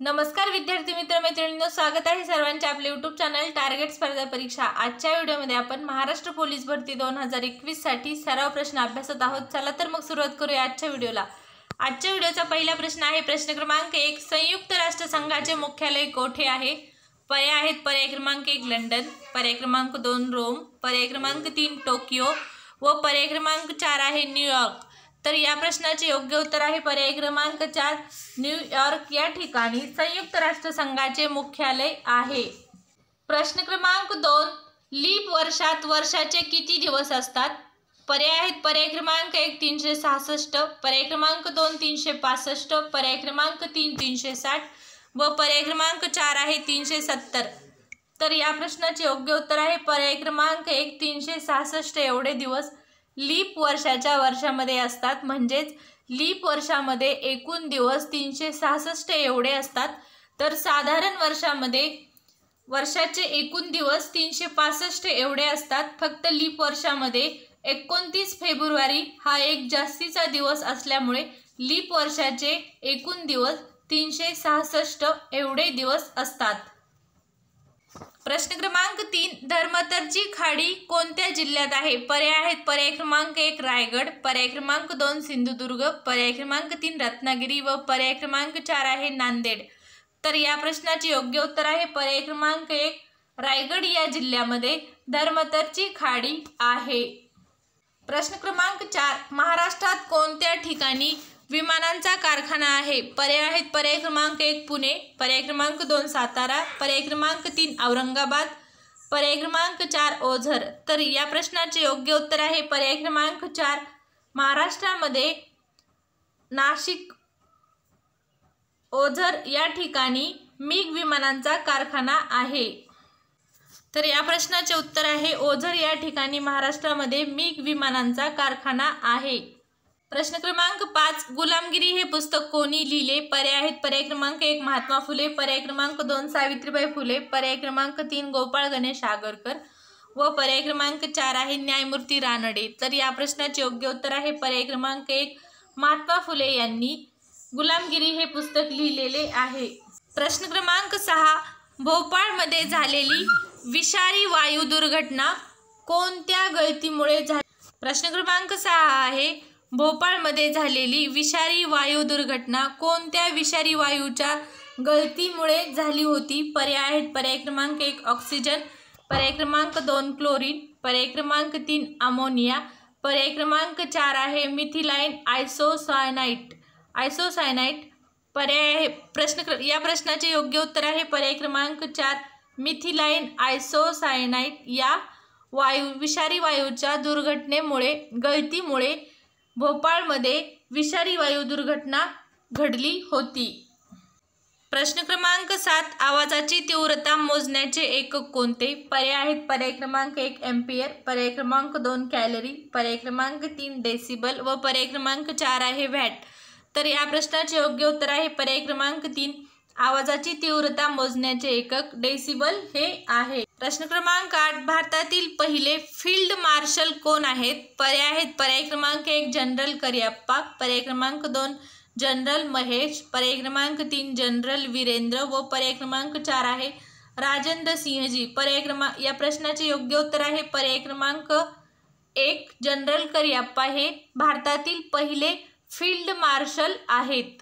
नमस्कार विद्यार्थी मित्र मैत्रिणींनो, स्वागत आहे सर्वांचे आपले YouTube चॅनल टार्गेट स्पर्धा परीक्षा। आजच्या व्हिडिओमध्ये आपण महाराष्ट्र पोलीस भरती 2021 साठी सराव प्रश्न अभ्यासत आहोत। चला तर मग सुरुवात करूया आजच्या व्हिडिओला। आजच्या व्हिडिओचा पहिला प्रश्न आहे प्रश्न क्रमांक 1, संयुक्त राष्ट्र संघाचे मुख्यालय कोठे आहे? पर्याय आहेत पर्याय क्रमांक 1 लंडन, पर्याय क्रमांक 2 रोम, पर्याय क्रमांक 3 टोकियो व पर्याय क्रमांक 4 आहे न्यूयॉर्क। तर या प्रश्नाचे योग्य उत्तर आहे पर्याय क्रमांक 4 न्यूयॉर्क या ठिकाणी संयुक्त राष्ट्र संघाचे मुख्यालय आहे। प्रश्न क्रमांक 2, लीप वर्षात वर्षाचे किती दिवस असतात? पर्याय आहेत पर्याय क्रमांक 1 366, पर्याय क्रमांक 2 365, पर्याय क्रमांक 3 360 व पर्याय क्रमांक 4 आहे 370। तर या प्रश्नाचे योग्य उत्तर आहे पर्याय क्रमांक 1 366 एवढे दिवस लीप वर्षाच्या वर्षामध्ये असतात। म्हणजेच लीप वर्षामध्ये एकूण दिवस 366 एवढे असतात। तर साधारण वर्षामध्ये वर्षाचे एकूण दिवस 365 एवढे असतात। फक्त लीप वर्षामध्ये 29 फेब्रुवारी हा एक जास्तीचा दिवस असल्यामुळे लीप वर्षाचे एकूण दिवस 366 एवढे दिवस असतात। प्रश्न क्रमांक 3, धर्मतरची खाडी कोणत्या जिल्ह्यात आहे? पर्याय आहेत पर्याय क्रमांक 1 रायगड, पर्याय क्रमांक 2 सिंधुदुर्ग, पर्याय क्रमांक 3 रत्नागिरी व पर्याय क्रमांक 4 आहे नांदेड। तर या प्रश्नाचे योग्य उत्तर आहे पर्याय क्रमांक 1 रायगड या जिल्ह्यामध्ये धर्मतरची खाडी आहे। प्रश्न क्रमांक 4, महाराष्ट्रात कोणत्या ठिकाणी विमानांचा कारखाना आहे? पर्याय आहेत पर्याय क्रमांक 1 पुणे, पर्याय क्रमांक 2 सातारा, पर्याय क्रमांक 3 औरंगाबाद, पर्याय क्रमांक 4 ओझर। तर या प्रश्नाचे योग्य उत्तर आहे पर्याय क्रमांक 4 महाराष्ट्रामध्ये नाशिक ओझर या ठिकाणी मिग विमानांचा कारखाना आहे। तर या प्रश्नाचे उत्तर आहे ओझर या ठिकाणी महाराष्ट्रामध्ये मिग विमानांचा कारखाना आहे। प्रश्न क्रमांक 5, गुलामगिरी हे पुस्तक कोणी लिहिले? पर्याय आहेत पर्याय क्रमांक 1 महात्मा फुले, पर्याय क्रमांक 2 सावित्रीबाई फुले, पर्याय क्रमांक 3 गोपाळ गणेश आगरकर व पर्याय क्रमांक 4 आहे न्यायमूर्ती रानडे। तर या प्रश्नाचे योग्य उत्तर आहे पर्याय क्रमांक 1 महात्मा फुले यांनी गुलामगिरी हे पुस्तक लिहिलेले आहे। प्रश्न क्रमांक 6, भोपाळमध्ये झालेली विषारी वायू दुर्घटना कोणत्या गळतीमुळे झाली? प्रश्न क्रमांक 6 आहे भोपाळमध्ये झालेली विषारी वायू दुर्घटना कोणत्या विषारी वायूच्या गळतीमुळे झाली होती? पर्याय आहेत पर्याय क्रमांक 1 ऑक्सिजन, पर्याय क्रमांक 2 क्लोरीन, पर्याय क्रमांक 3 अमोनिया, पर्याय क्रमांक 4 आहे मिथिलाइन आयसोसायनाइट। पर्याय आहे या प्रश्नाचे योग्य उत्तर आहे पर्याय क्रमांक 4 मिथिलाइन आयसोसायनाइट या विषारी वायूच्या दुर्घटनेमुळे गळतीमुळे भोपाळमध्ये विषारी वायू दुर्घटना घडली होती। प्रश्न क्रमांक 7, आवाजाची तीव्रता मोजण्याचे एकक कोणते? पर्याय आहेत पर्याय क्रमांक 1 एम्पियर, पर्याय क्रमांक 2 कॅलरी, पर्याय क्रमांक 3 डेसिबल व पर्याय क्रमांक 4 आहे वॅट। तर या प्रश्नाचे योग्य उत्तर आहे पर्याय क्रमांक 3 आवाजाची तीव्रता मोजण्याचे एकक डेसिबल हे आहे। प्रश्न क्रमांक 8, भारतातील पहिले फील्ड मार्शल कोण आहेत? पर्याय आहेत पर्याय क्रमांक 1 जनरल करिअप्पा, पर्याय क्रमांक 2 जनरल महेश, पर्याय क्रमांक 3 जनरल वीरेंद्र व पर्याय क्रमांक 4 आहे राजेंद्र सिंहजी। या प्रश्नाचे योग्य उत्तर आहे पर्याय क्रमांक 1 जनरल करिअप्पा हे भारतातील पहिले फील्ड मार्शल आहेत।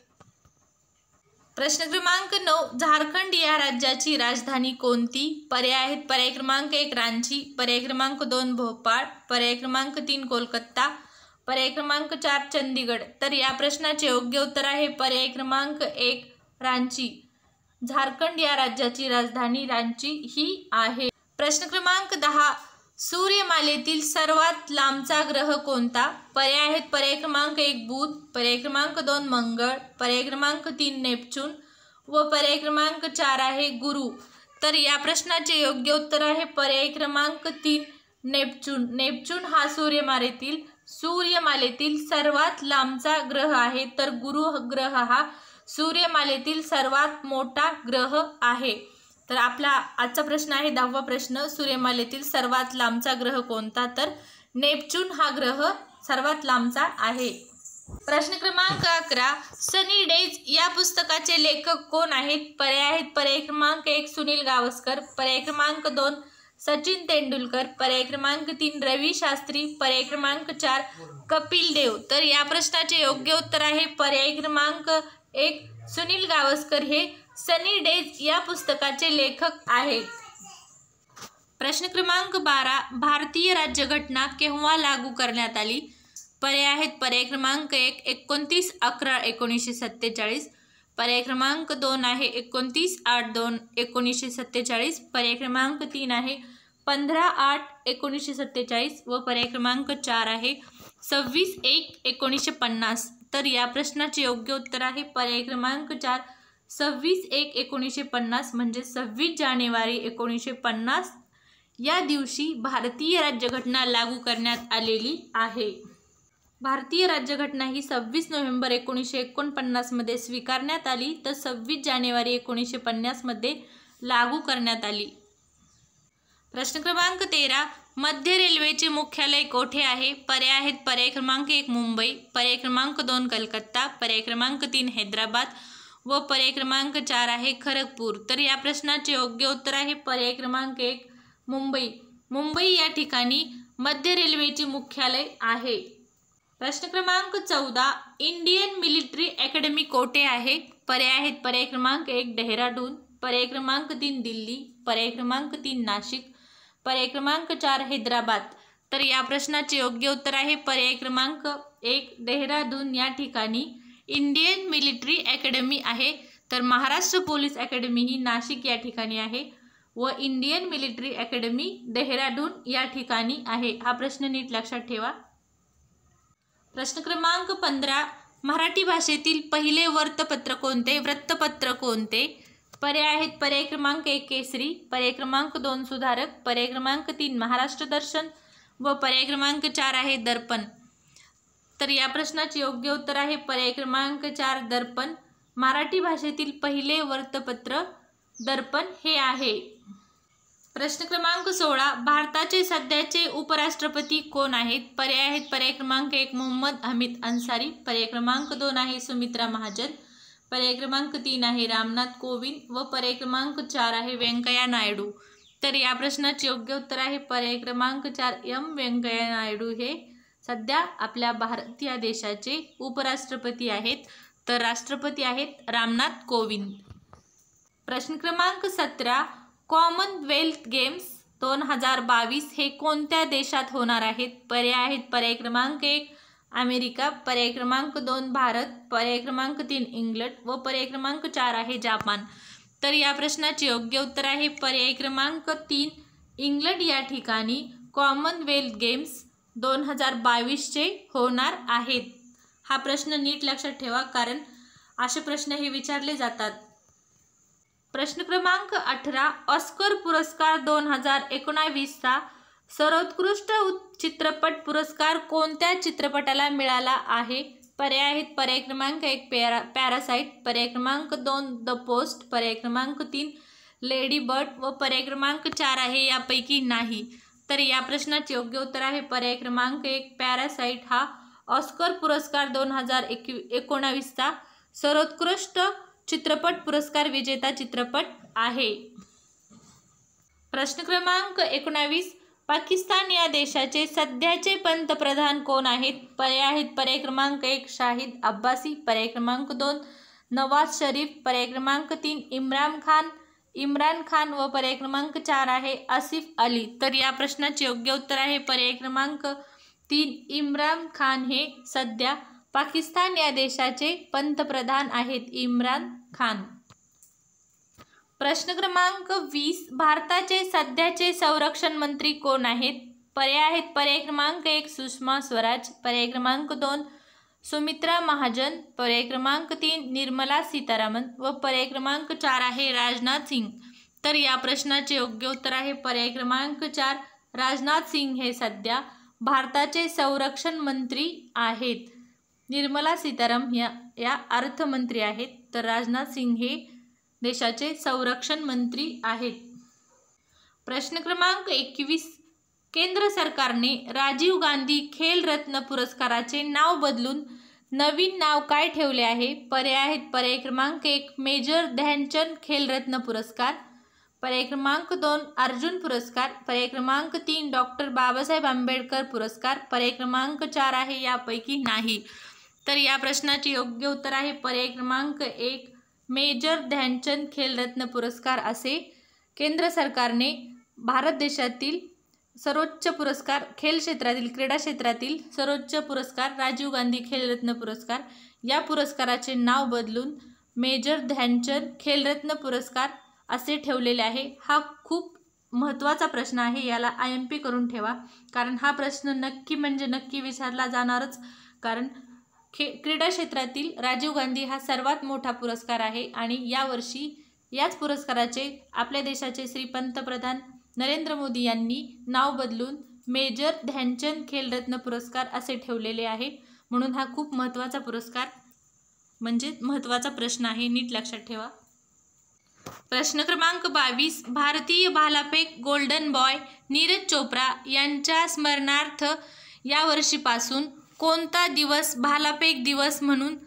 प्रश्न क्रमांक 9, झारखंड या राज्याची राजधानी कोणती? पर्याय आहेत पर्याय क्रमांक 1 रांची, पर्याय क्रमांक 2 भोपाळ, पर्याय क्रमांक 3 कोलकाता, पर्याय क्रमांक 4 चंदीगड। तर या प्रश्नाचे योग्य उत्तर आहे पर्याय क्रमांक 1 रांची। झारखंड या राज्याची राजधानी रांची ही आहे। प्रश्न क्रमांक 10, सूर्यमालेतील सर्वात लांबचा ग्रह कोणता? पर्याय आहेत पर्याय क्रमांक 1 बुध, पर्याय क्रमांक 2 मंगळ, पर्याय क्रमांक 3 नेपच्यून व पर्याय क्रमांक 4 आहे गुरु। तर या प्रश्नाचे योग्य उत्तर आहे पर्याय क्रमांक 3 नेपच्यून। नेपच्यून हा सूर्यमालेतील सर्वात लांबचा ग्रह आहे। तर गुरु ग्रह हा सूर्यमालेतील सर्वात मोठा ग्रह आहे। तर आपला आजचा प्रश्न आहे 10वा प्रश्न, सूर्यमालेतील सर्वात लांबचा ग्रह कोणता? तर नेपच्यून हा ग्रह सर्वात लांबचा आहे। प्रश्न क्रमांक 11, सनी डेज या पुस्तकाचे लेखक कोण आहेत? पर्याय आहेत पर्याय क्रमांक 1 सुनील गावस्कर, पर्याय क्रमांक 2 सचिन तेंडुलकर, पर्याय क्रमांक 3 रवी शास्त्री, पर्याय क्रमांक 4 कपिल देव. तर या प्रश्नाचे योग्य उत्तर आहे पर्याय क्रमांक 1 सुनील गावस्कर हे सनी डेज या पुस्तकाचे लेखक आहेत. प्रश्न क्रमांक 12, भारतीय राज्यघटना केव्हा लागू करण्यात आली? पर्याय आहेत पर्याय क्रमांक 1 29/11/1947, पर्याय क्रमांक 2 आहे 29/8/1947, पर्याय क्रमांक 3 आहे 15/8/1947 व पर्याय क्रमांक 4 आहे 26/1/1950. तर या प्रश्नाचे योग्य उत्तर आहे पर्याय क्रमांक 4 26/1/1950 म्हणजे 26 जानेवारी 1950 या दिवशी भारतीय राज्यघटना लागू करण्यात आलेली आहे. भारतीय राज्यघटना ही 26 नोव्हेंबर 1949 मध्ये स्वीकारण्यात आली तर 26 जानेवारी 1950 मध्ये लागू करण्यात आली. प्रश्न क्रमांक 13, मध्य रेल्वेचे मुख्यालय कोठे आहे? पर्याय आहेत पर्याय क्रमांक 1 मुंबई, पर्याय क्रमांक 2 कलकत्ता, पर्याय क्रमांक 3 हैदराबाद व पर्याय क्रमांक 4 आहे खरगपूर. तर या प्रश्नाचे योग्य उत्तर आहे पर्याय क्रमांक 1 मुंबई. मुंबई या ठिकाणी मध्य रेल्वेचे मुख्यालय आहे. प्रश्न क्रमांक 14, इंडियन मिलिटरी अकॅडमी कोठे आहे? पर्याय आहेत पर्याय क्रमांक 1 डेहराडून, पर्याय क्रमांक 3 दिल्ली, पर्याय क्रमांक 3 नाशिक, पर्याय क्रमांक 4 हैदराबाद. तर या प्रश्नाचे योग्य उत्तर आहे पर्याय क्रमांक 1 डेहराडून या ठिकाणी इंडियन मिलिटरी अकॅडमी आहे. तर महाराष्ट्र पोलीस अकॅडमी ही नाशिक या ठिकाणी आहे व इंडियन मिलिटरी अकॅडमी डेहराडून या ठिकाणी आहे. हा प्रश्न नीट लक्षात ठेवा. प्रश्न क्रमांक 15, मराठी भाषेतील पहिले वृत्तपत्र कोणते? पर्याय आहेत पर्याय क्रमांक 1 केसरी, पर्याय क्रमांक 2 सुधारक, पर्याय क्रमांक 3 महाराष्ट्र दर्शन व पर्याय क्रमांक 4 आहे दर्पण. तर या प्रश्नाचे योग्य उत्तर आहे पर्याय क्रमांक 4 दर्पण. मराठी भाषेतील पहिले वृत्तपत्र दर्पण हे आहे. प्रश्न क्रमांक 16, भारताचे सध्याचे उपराष्ट्रपती कोण आहेत? पर्याय आहेत पर्याय क्रमांक 1 मोहम्मद हमीद अन्सारी, पर्याय क्रमांक 2 आहे सुमित्रा महाजन, पर्याय क्रमांक 3 आहे रामनाथ कोविंद व पर्याय क्रमांक 4 आहे व्यंकय्या नायडू. तर या प्रश्नाचे योग्य उत्तर आहे पर्याय क्रमांक 4 व्यंकय्या नायडू हे सध्या आपल्या भारतीय देशाचे उपराष्ट्रपती आहेत. तर राष्ट्रपती आहेत रामनाथ कोविंद. प्रश्न क्रमांक 17, कॉमनवेल्थ गेम्स 2022 हे कोणत्या देशात होणार आहेत? पर्याय आहेत पर्याय क्रमांक 1 अमेरिका, पर्याय क्रमांक 2 भारत, पर्याय क्रमांक 3 इंग्लंड व पर्याय क्रमांक 4 आहे जापान. तर या प्रश्नाचे योग्य उत्तर आहे पर्याय क्रमांक 3 इंग्लंड या ठिकाणी कॉमनवेल्थ गेम्स 2022 होणार आहेत. हा प्रश्न नीट लक्षात ठेवा कारण असे प्रश्न हे विचारले जातात. प्रश्न क्रमांक 18, ऑस्कर पुरस्कार 2019चा सर्वोत्कृष्ट चित्रपट पुरस्कार कोणत्या चित्रपटाला मिळाला आहे? पर्याय आहेत पर्याय क्रमांक 1 पॅरासाइट, पर्याय क्रमांक 2 द पोस्ट, पर्याय क्रमांक 3 लेडी बर्ड व पर्याय क्रमांक 4 आहे यापैकी नाही. तर या प्रश्नाचे योग्य उत्तर आहे पर्याय क्रमांक 1 पॅरासाइट हा ऑस्कर पुरस्कार 2019चा सर्वोत्कृष्ट चित्रपट पुरस्कार विजेता चित्रपट आहे. प्रश्न क्रमांक 19, पाकिस्तान या देशाचे सध्याचे पंतप्रधान कोण आहेत? पर्याय आहेत पर्याय क्रमांक 1 शाहिद अब्बासी, पर्याय क्रमांक 2 नवाज शरीफ, पर्याय क्रमांक 3 इम्रान खान व पर्याय क्रमांक 4 आहे आसिफ अली. तर या प्रश्नाचे योग्य उत्तर आहे पर्याय क्रमांक 3 इम्रान खान हे सध्या पाकिस्तान या देशाचे पंतप्रधान आहेत इम्रान खान. प्रश्न क्रमांक 20, भारताचे सध्याचे संरक्षण मंत्री कोण आहेत? पर्याय आहेत पर्याय क्रमांक 1 सुषमा स्वराज, पर्याय क्रमांक 2 सुमित्रा महाजन, पर्याय क्रमांक 3 निर्मला सीतारामन व पर्याय क्रमांक 4 आहे राजनाथ सिंग. तर या प्रश्नाचे योग्य उत्तर आहे पर्याय क्रमांक 4 राजनाथ सिंग हे सध्या भारताचे संरक्षण मंत्री आहेत. निर्मला सीतारामन या अर्थमंत्री आहेत तर राजनाथ सिंग हे देशाचे संरक्षण मंत्री आहेत. प्रश्न क्रमांक 21, केंद्र सरकारने राजीव गांधी खेल रत्न पुरस्काराचे नाव बदलून नवीन नाव काय ठेवले आहे? पर्याय आहेत पर्याय क्रमांक 1 मेजर ध्यानचंद खेलरत्न पुरस्कार, पर्याय क्रमांक 2 अर्जुन पुरस्कार, पर्याय क्रमांक 3 डॉक्टर बाबासाहेब आंबेडकर पुरस्कार, पर्याय क्रमांक 4 आहे यापैकी नाही। तर या प्रश्नाचे योग्य उत्तर आहे पर्याय क्रमांक 1 मेजर ध्यानचंद खेलरत्न पुरस्कार असे केंद्र सरकारने भारत देशातील सर्वोच्च पुरस्कार खेल क्षेत्रातील क्रीडा क्षेत्रातील सर्वोच्च पुरस्कार राजीव गांधी खेलरत्न पुरस्कार या पुरस्काराचे नाव बदलून मेजर ध्यानचंद खेलरत्न पुरस्कार असे ठेवलेले आहे। हा खूप महत्त्वाचा प्रश्न आहे, याला IMP करून ठेवा, कारण हा प्रश्न नक्की म्हणजे नक्की विचारला जाणारच। कारण क्रीडा क्षेत्रातील राजीव गांधी हा सर्वात मोठा पुरस्कार आहे आणि यावर्षी याच पुरस्काराचे आपल्या देशाचे श्री पंतप्रधान नरेंद्र मोदी यांनी नाव बदलून मेजर ध्यानचंद खेलरत्न पुरस्कार असे ठेवलेले आहे। म्हणून हा खूप महत्त्वाचा पुरस्कार म्हणजे महत्त्वाचा प्रश्न आहे, नीट लक्षात ठेवा। प्रश्न क्रमांक 22 भारतीय भालाफेक गोल्डन बॉय नीरज चोप्रा यांच्या स्मरणार्थ यावर्षीपासून कोणता दिवस भालाफेक दिवस म्हणून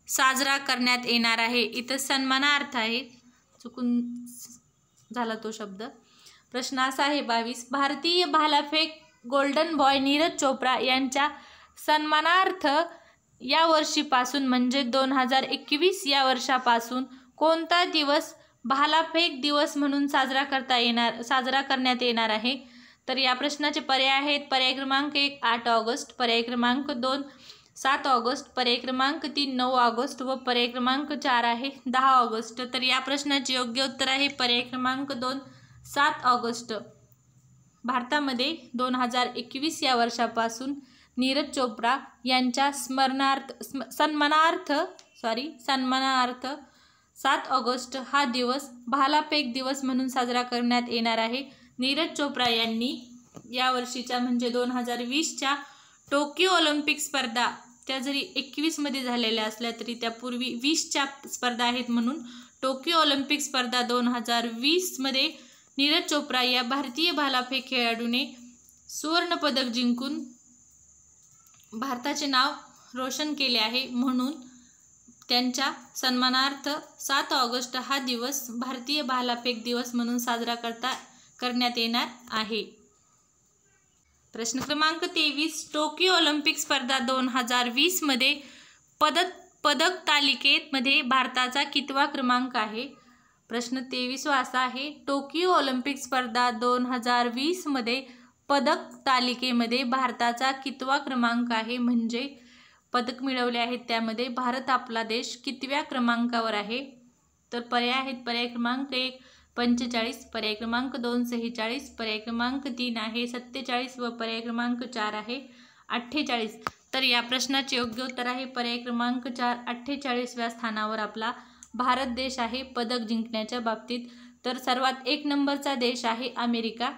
साजरा करण्यात येणार आहे? इथं सन्मानार्थ आहे, चुकून झाला तो शब्द। प्रश्न असा आहे 22 भारतीय भालाफेक गोल्डन बॉय नीरज चोप्रा यांच्या सन्मानार्थ या वर्षीपासून म्हणजे 2021 या वर्षापासून कोणता दिवस भालाफेक दिवस म्हणून साजरा करण्यात येणार आहे? तर या प्रश्नाचे पर्याय आहेत पर्याय क्रमांक 1 8 ऑगस्ट, पर्याय क्रमांक 2 7 ऑगस्ट, पर्याय क्रमांक 3 9 ऑगस्ट व पर्याय क्रमांक 4 आहे 10 ऑगस्ट। तर या प्रश्नाचे योग्य उत्तर आहे पर्याय क्रमांक 2 7 ऑगस्ट। भारतामध्ये 2021 या वर्षापासून नीरज चोप्रा यांच्या सन्मानार्थ 7 ऑगस्ट हा दिवस भालाफेक दिवस म्हणून साजरा करण्यात येणार आहे। नीरज चोप्रा यांनी यावर्षीच्या म्हणजे 2020च्या टोकियो ऑलिम्पिक स्पर्धा त्या जरी 21 मध्ये झालेल्या असल्या तरी त्यापूर्वी 20च्या स्पर्धा आहेत, म्हणून टोकियो ऑलिम्पिक स्पर्धा 2020 मध्ये नीरज चोप्रा या भारतीय भालाफेक खेळाडूने सुवर्ण पदक जिंकून भारताचे नाव रोशन केले आहे। म्हणून त्यांच्या सन्मानार्थ 7 ऑगस्ट हा दिवस भारतीय भालाफेक दिवस म्हणून साजरा करण्यात येणार आहे। प्रश्न क्रमांक 23 टोकियो ऑलिम्पिक स्पर्धा 2020 मध्ये पदक तालिकेमध्ये भारताचा कितवा क्रमांक आहे? प्रश्न 23 असा आहे टोकियो ऑलिम्पिक स्पर्धा 2020 मध्ये पदक तालिकेमध्ये भारताचा कितवा क्रमांक आहे? म्हणजे पदक मिळवले आहेत त्यामध्ये भारत आपला देश कितव्या क्रमांकावर आहे? तर पर्याय आहेत पर्याय क्रमांक 1 45, पर्याय क्रमांक 2 46, पर्याय क्रमांक 3 आहे 47 व पर्याय क्रमांक 4 आहे 48। तर या प्रश्नाचे योग्य उत्तर आहे पर्याय क्रमांक 4 48व्या स्थानावर आपला भारत देश आहे पदक जिंकण्याच्या बाबतीत। तर सर्वात 1 नंबरचा देश आहे अमेरिका।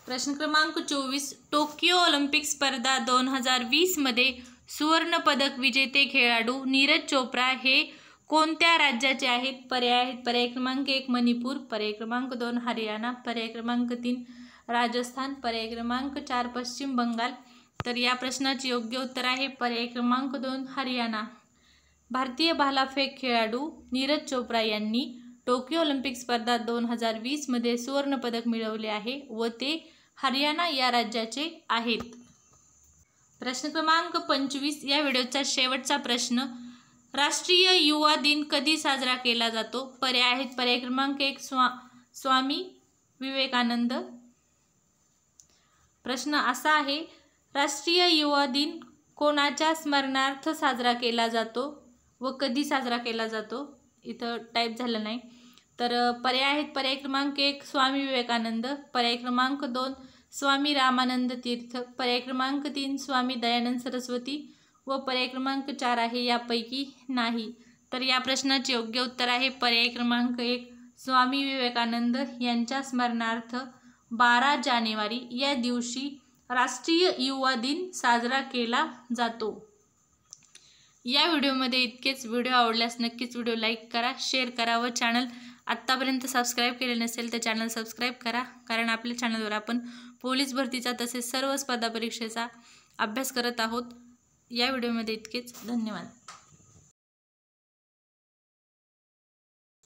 प्रश्न क्रमांक 24 टोकियो ऑलिम्पिक स्पर्धा 2020 मध्ये सुवर्ण पदक विजेते खेळाडू नीरज चोप्रा हे कोणत्या राज्याचे आहेत? पर्याय आहेत पर्याय क्रमांक 1 मणिपूर, पर्याय क्रमांक 2 हरियाणा, पर्याय क्रमांक 3 राजस्थान, पर्याय क्रमांक 4 पश्चिम बंगाल। तर या प्रश्नाचे योग्य उत्तर आहे पर्याय क्रमांक 2 हरियाणा। भारतीय भालाफेक खेळाडू नीरज चोप्रा यांनी टोकियो ऑलिम्पिक स्पर्धा 2020 मध्ये सुवर्ण पदक मिळवले आहे व ते हरियाणा या राज्याचे आहेत। प्रश्न क्रमांक 25 या व्हिडिओचा शेवटचा प्रश्न राष्ट्रीय युवा दिन कधी साजरा केला जातो? पर्याय आहेत पर्याय क्रमांक 1 स्वामी विवेकानंद। प्रश्न असा आहे राष्ट्रीय युवा दिन कोणाच्या स्मरणार्थ साजरा केला जातो व कधी साजरा केला जातो? इथं टाईप झालं नाही। तर पर्याय आहेत पर्याय क्रमांक 1 स्वामी विवेकानंद, पर्याय क्रमांक 2 स्वामी रामानंद तीर्थ, पर्याय क्रमांक 3 स्वामी दयानंद सरस्वती व पर्याय क्रमांक 4 आहे यापैकी नाही। तर या प्रश्नाचे योग्य उत्तर आहे पर्याय क्रमांक 1 स्वामी विवेकानंद यांच्या स्मरणार्थ 12 जानेवारी या दिवशी राष्ट्रीय युवा दिन साजरा केला जातो। या व्हिडिओमध्ये इतकेच। व्हिडिओ आवडल्यास नक्कीच व्हिडिओ लाईक करा, शेअर करा व चॅनल आत्तापर्यंत सबस्क्राईब केले नसेल तर चॅनल सबस्क्राईब करा, कारण आपल्या चॅनलवर आपण पोलीस भरतीचा तसेच सर्व स्पर्धा परीक्षेचा अभ्यास करत आहोत. या व्हिडिओमध्ये इतकेच. धन्यवाद.